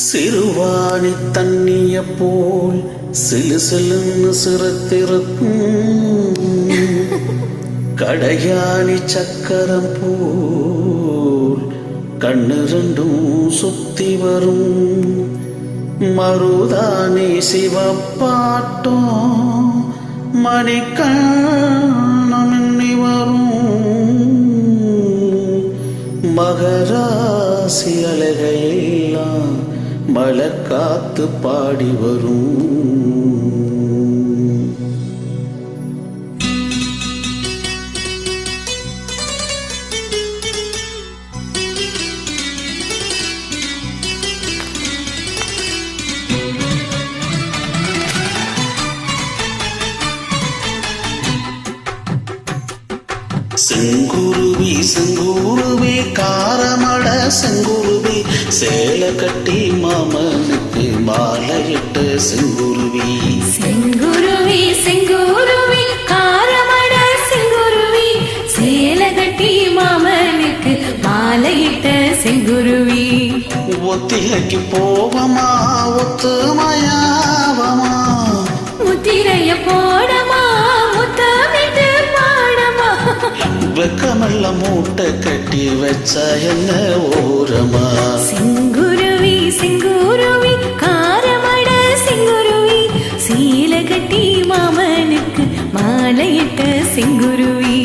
சிறுவாணி தண்ணிய போல் சிலு சிலுன்னு சிறுத்திருக்கும் கடையாணி சக்கரம் போல் கண்ணு ரெண்டும் சுத்தி வரும் மருதானி சிவப்பாட்டம் மணிக்கண்ணி வரும் மகராசி அழகையெல்லாம் மலக்காத்து பாடி வரும். செங்குருவி செங்குருவி காரமட செங்குருவி சேலை கட்டி மாமனுக்கு மாலையிட்ட செங்குருவி. செங்குருவி செங்குருவி காரமட செங்குருவி சேலை கட்டி மாமனுக்கு மாலையிட்ட செங்குருவி. ஒத்திகைக்கு போவமா ஒத்துமையாவமா முத்திரைய போடமா முத்தமிட்டு பாடமா வெக்கமல்ல மூட்டை கட்டி வச்ச என்ன ஓரமா. செங்குருவி செங்குருவி காரமட செங்குருவி சேலை கட்டி மாமனுக்கு மாலையிட்ட செங்குருவி.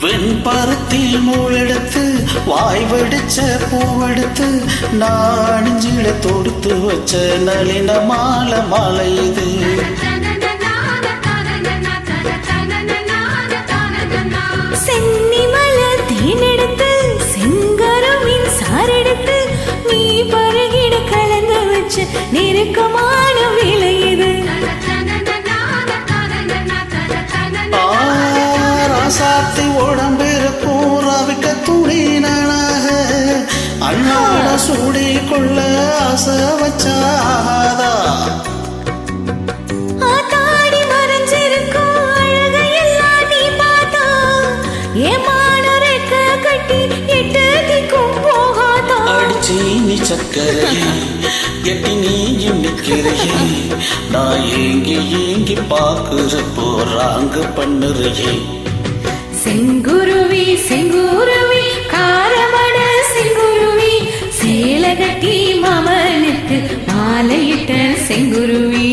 வெண்பருத்தில் மூளெடுத்து வாய் வெடிச்ச பூவெடுத்து நாணிஞ்சில தொடுத்து வச்ச நளின மாலை மாலை இது. சென்னிமல தேனெடுத்து செங்கருவின் சாரெடுத்து நீ பருகிட கலந்து வச்ச நெருக்கமான விலை இது. சாத்தி உடம்பிருக்கும் ரவிக்க துணினாக அண்ணாட சூடி கொள்ள ஆசை வச்சாதா. ஆத்தாடி மறைஞ்சிருக்கும் அழகையெல்லாம் நீ பார்த்தா ஏமான ரெக்க கட்டி எட்டு திக்கும் போகாதா. அடிச்சு நீ சக்கரையே எட்டி நீ நிற்கிறையே நான் ஏங்கி ஏங்கி பாக்குற போறாங்க பண்ணுறையே. செங்குருவி செங்குருவி காரமட செங்குருவி சேலை கட்டி மாமனுக்கு மாலையிட்ட செங்குருவி.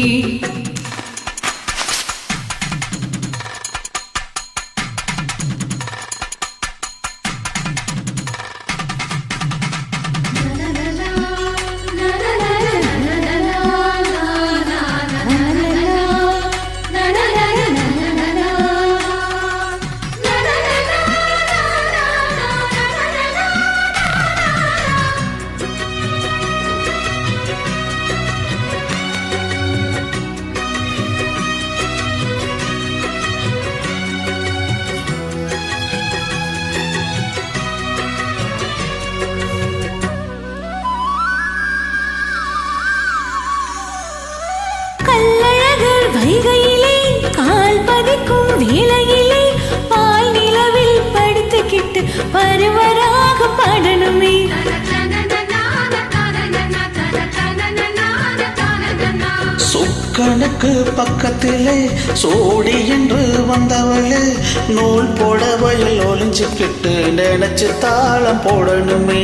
வைகையிலே கால் பதிக்கும் வேளையிலே பால் நிலவில் படுத்துக்கிட்டு பருவராக பாடணுமே. சொக்கனுக்கு பக்கத்திலே சோடி என்று வந்தவளே நூல் போடவையில் ஒளிஞ்சுக்கிட்டு நினைச்சு தாளம் போடணுமே.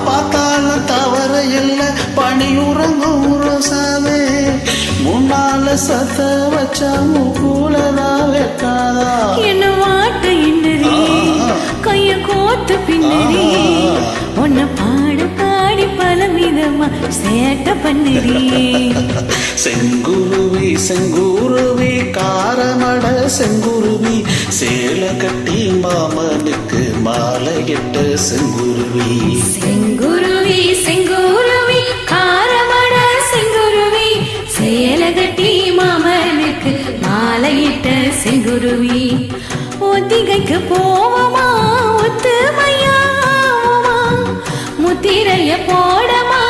பார்த்தாலும் தவற இல்லை பணியுறங்கும் ரோசாவே முன் முன்னால சத்த வச்சா மூலதான் வைக்காதா என்ன வாட்ட இன்னரி கைய கோத்து பின்னரி உன்னை பாட பாடி பல விதமா சேட்ட பண்ணுறி செங்குருவி செங்குருவி காரமட செங்குருவி சேலை கட்டி மாமனுக்கு மாலையிட்ட செங்குருவி செங்குருவி செங்குருவி காரமட செங்குருவி சேலை கட்டி மாமனுக்கு மாலையிட்ட செங்குருவி ஒத்திகைக்கு போவமா ஒத்துமையாவமா முத்திரைய போடமா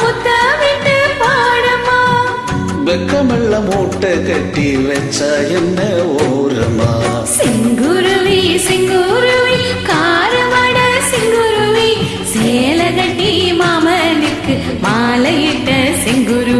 முத்த விட்டு பாடமா வெக்கமெல்ல மூட்டை கட்டி வச்சா என்ன ஓரமா செங்குருவி செங்குருவி காரமட செங்குருவி சேலை கட்டி மாமனுக்கு மாலையிட்ட செங்குருவி